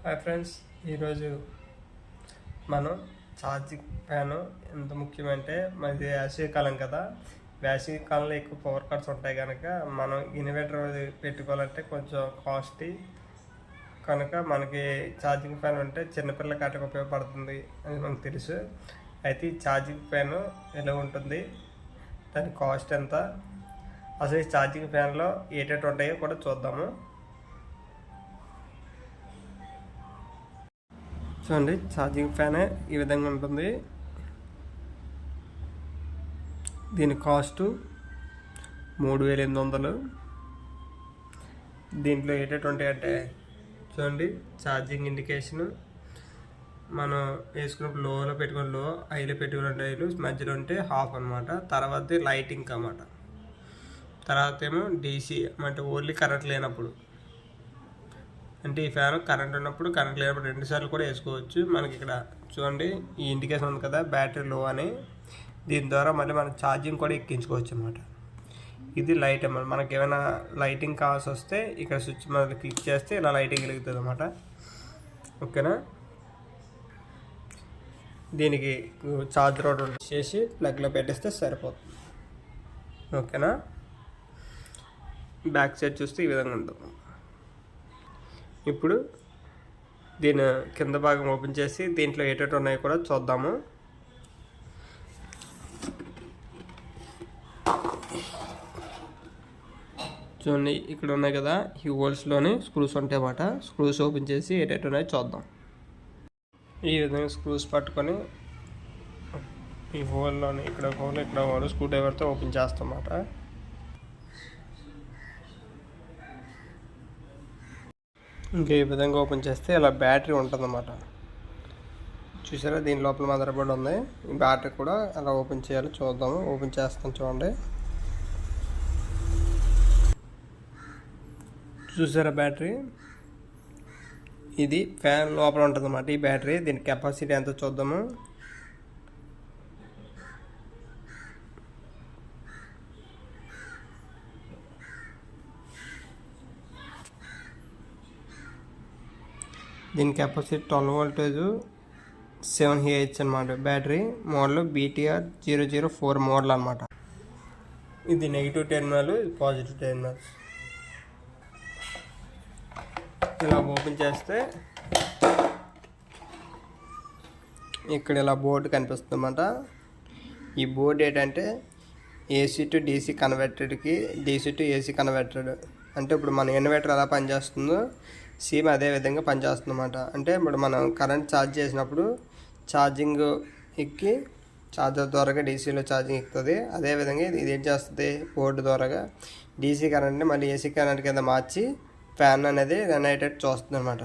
Hi friends, ఈరోజు మనం charging fan ఎంత ముఖ్యమంటే మనది వేసవికాలం కదా. వేసవికాలంలో ఎక్కువ పవర్ కట్స్ ఉంటాయి కనుక మనం ఇన్వర్టర్ పెట్టుకోవాలంటే కొంచెం కాస్ట్లీ కనుక మనకి ఛార్జింగ్ ఫ్యాన్ ఉంటే చిన్నపిల్లల కాటకు ఉపయోగపడుతుంది అని మనకు తెలుసు. అయితే ఈ ఛార్జింగ్ ఫ్యాను ఎలా ఉంటుంది, దాని కాస్ట్ ఎంత, అసలు ఈ ఛార్జింగ్ ఫ్యాన్లో ఏటేటి ఉంటాయో కూడా చూద్దాము. చూడండి, ఛార్జింగ్ ఫ్యాన్ ఈ విధంగా ఉంటుంది. దీని కాస్ట్ 3800. దీంట్లో ఏటేటి ఉంటాయంటే చూడండి, ఛార్జింగ్ ఇండికేషను మనం వేసుకున్నప్పుడు లోలో పెట్టుకుని లో, హైలో పెట్టుకున్న హైలు, మధ్యలో ఉంటే హాఫ్ అనమాట. తర్వాత లైటింగ్ అన్నమాట. తర్వాత ఏమో డీసీ అంటే ఓన్లీ కరెంట్ లేనప్పుడు, అంటే ఈ ఫ్యాన్ కరెంట్ ఉన్నప్పుడు, కరెంట్ లేనప్పుడు 2 సార్లు కూడా వేసుకోవచ్చు. మనకి ఇక్కడ చూడండి ఈ ఇండికేషన్ ఉంది కదా, బ్యాటరీ లో అని. దీని ద్వారా మళ్ళీ మనం ఛార్జింగ్ కూడా ఎక్కించుకోవచ్చు అన్నమాట. ఇది లైట్ అన్నమాట. మనకి ఏమైనా లైటింగ్ కావాల్సి వస్తే ఇక్కడ స్విచ్ మనం క్లిక్ చేస్తే ఇలా లైటింగ్ వెలుగుతుంది అన్నమాట. ఓకేనా. దీనికి ఛార్జర్ ఒకటి చేసి ప్లగ్లో పెట్టేస్తే సరిపోతుంది. ఓకేనా. బ్యాక్ సైడ్ చూస్తే ఈ విధంగా ఉంటుంది. ఇప్పుడు దీని కింద భాగం ఓపెన్ చేసి దీంట్లో ఏటేటి ఉన్నాయో కూడా చూద్దాము. చూడండి, ఇక్కడ ఉన్నాయి కదా, ఈ హోల్స్లోని స్క్రూస్ ఉంటాయి అన్నమాట. స్క్రూస్ ఓపెన్ చేసి ఏటేటి ఉన్నాయో చూద్దాం. ఈ విధంగా స్క్రూస్ పట్టుకొని ఈ హోల్లోని ఇక్కడ హోల్ స్క్రూ డ్రైవర్తో ఓపెన్ చేస్తాం అన్నమాట. ఇంకా ఈ విధంగా ఓపెన్ చేస్తే ఇలా బ్యాటరీ ఉంటుందన్నమాట. చూసారా, దీని లోపల మదర్ బోర్డ్ ఉంది. ఈ బ్యాటరీ కూడా అలా ఓపెన్ చేయాలి, చూద్దాము. ఓపెన్ చేస్తాం చూడండి. చూసారా, బ్యాటరీ ఇది ఫ్యాన్ లోపల ఉంటుందన్నమాట. ఈ బ్యాటరీ, దీని కెపాసిటీ ఎంత చూద్దాము. దీని కెపాసిటీ 12 వోల్టేజ్ 7Ah అనమాట. బ్యాటరీ మోడల్ BTR 004 మోడల్ అనమాట. ఇది నెగిటివ్ టెర్మినల్, ఇది పాజిటివ్ టెర్మినల్. ఇలా ఓపెన్ చేస్తే ఇక్కడ ఇలా బోర్డు కనిపిస్తుంది అన్నమాట. ఈ బోర్డు ఏంటంటే AC to DC కన్వర్టెడ్కి, DC to AC converted. అంటే ఇప్పుడు మన ఇన్వర్టర్ ఎలా పనిచేస్తుందో సేమ్ అదే విధంగా పనిచేస్తుంది అన్నమాట. అంటే ఇప్పుడు మనం కరెంట్ ఛార్జ్ చేసినప్పుడు ఛార్జింగ్ ఎక్కి ఛార్జర్ ద్వారాగా డీసీలో ఛార్జింగ్ ఎక్కుతుంది. అదేవిధంగా ఇది ఏం చేస్తుంది, బోర్డు ద్వారాగా డీసీ కరెంట్ని మళ్ళీ ఏసీ కరెంట్ కింద మార్చి ఫ్యాన్ అనేది రన్ అయ్యేటట్టు చూస్తుంది అనమాట.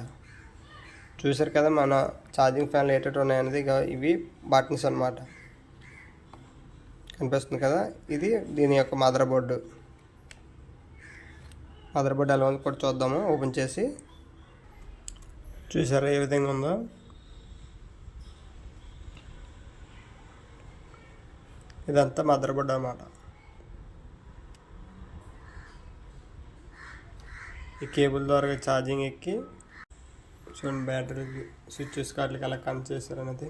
చూసారు కదా, మన ఛార్జింగ్ ఫ్యాన్లు ఏటట్టు ఉన్నాయనేది. ఇవి బటన్స్ అనమాట, కనిపిస్తుంది కదా. ఇది దీని యొక్క మదర్ బోర్డు ఎలా ఉంది కూడా చూద్దాము ఓపెన్ చేసి. చూసారా ఏ విధంగా ఉందో. ఇదంతా మదర్ బోర్డ్ అన్నమాట. ఈ కేబుల్ ద్వారా ఛార్జింగ్ ఎక్కి చూడండి, బ్యాటరీ స్విచ్చెస్ కార్డులకి అలా కనెక్ట్ చేస్తారు అనేది.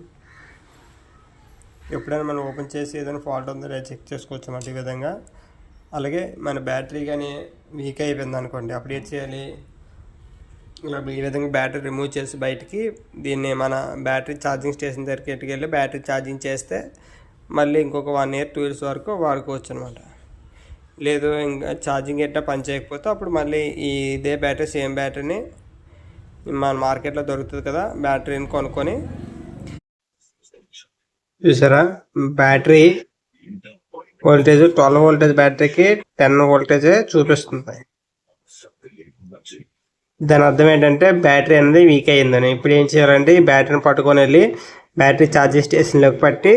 ఎప్పుడైనా మనం ఓపెన్ చేసి ఏదైనా ఫాల్ట్ ఉందో లేదా చెక్ చేసుకోవచ్చు అన్నమాట ఈ విధంగా. అలాగే మన బ్యాటరీ కానీ వీక్ అయిపోయింది అనుకోండి, అప్పుడు ఏం చేయాలి, ఇలా ఈ విధంగా బ్యాటరీ రిమూవ్ చేసి బయటికి దీన్ని మన బ్యాటరీ ఛార్జింగ్ స్టేషన్ దగ్గరికి ఎట్టుకెళ్ళి బ్యాటరీ ఛార్జింగ్ చేస్తే మళ్ళీ ఇంకొక 1 year 2 years వరకు వాడుకోవచ్చు అనమాట. లేదు ఇంకా ఛార్జింగ్ ఎట్టా పని చేయకపోతే అప్పుడు మళ్ళీ ఇదే బ్యాటరీ, సేమ్ బ్యాటరీని మన మార్కెట్లో దొరుకుతుంది కదా, బ్యాటరీని కొనుక్కొని. చూసారా, బ్యాటరీ వోల్టేజ్ 12 వోల్టేజ్ బ్యాటరీకి 10 వోల్టేజే చూపిస్తుంది. దాని అర్థం ఏంటంటే బ్యాటరీ అనేది వీక్ అయ్యిందని. ఇప్పుడు ఏం చేయాలంటే ఈ బ్యాటరీని పట్టుకొని వెళ్ళి బ్యాటరీ ఛార్జింగ్ స్టేషన్లోకి పట్టి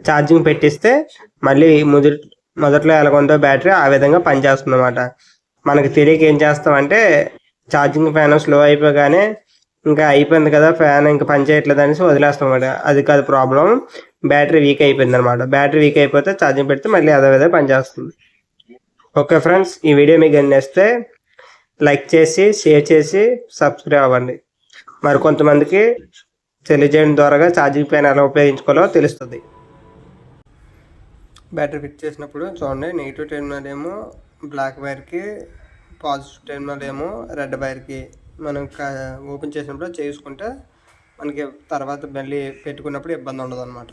ఛార్జింగ్ పెట్టిస్తే మళ్ళీ మొదట్లో ఎలాగొందో బ్యాటరీ ఆ విధంగా పనిచేస్తుంది అన్నమాట. మనకి తెలియక ఏం చేస్తామంటే ఛార్జింగ్ ఫ్యాన్ స్లో అయిపోగానే ఇంకా అయిపోయింది కదా ఫ్యాన్, ఇంకా పని చేయట్లేదు అనేసి వదిలేస్తాం అన్నమాట. అది కాదు ప్రాబ్లం, బ్యాటరీ వీక్ అయిపోయింది అనమాట. బ్యాటరీ వీక్ అయిపోతే ఛార్జింగ్ పెడితే మళ్ళీ అదే విధంగా పనిచేస్తుంది. ఓకే ఫ్రెండ్స్, ఈ వీడియో మీకు నచ్చితే లైక్ చేసి షేర్ చేసి సబ్స్క్రైబ్ అవ్వండి. మరి కొంతమందికి తెలియజేయడం ద్వారా ఛార్జింగ్ పైన ఎలా ఉపయోగించుకోవాలో తెలుస్తుంది. బ్యాటరీ ఫిట్ చేసినప్పుడు చూడండి, నెగిటివ్ టెర్మినల్ ఏమో బ్లాక్ వైర్కి, పాజిటివ్ టెర్మినల్ ఏమో రెడ్ వైర్కి మనం ఓపెన్ చేసినప్పుడు చేసుకుంటే మనకి తర్వాత మళ్ళీ పెట్టుకున్నప్పుడు ఇబ్బంది ఉండదు అన్నమాట.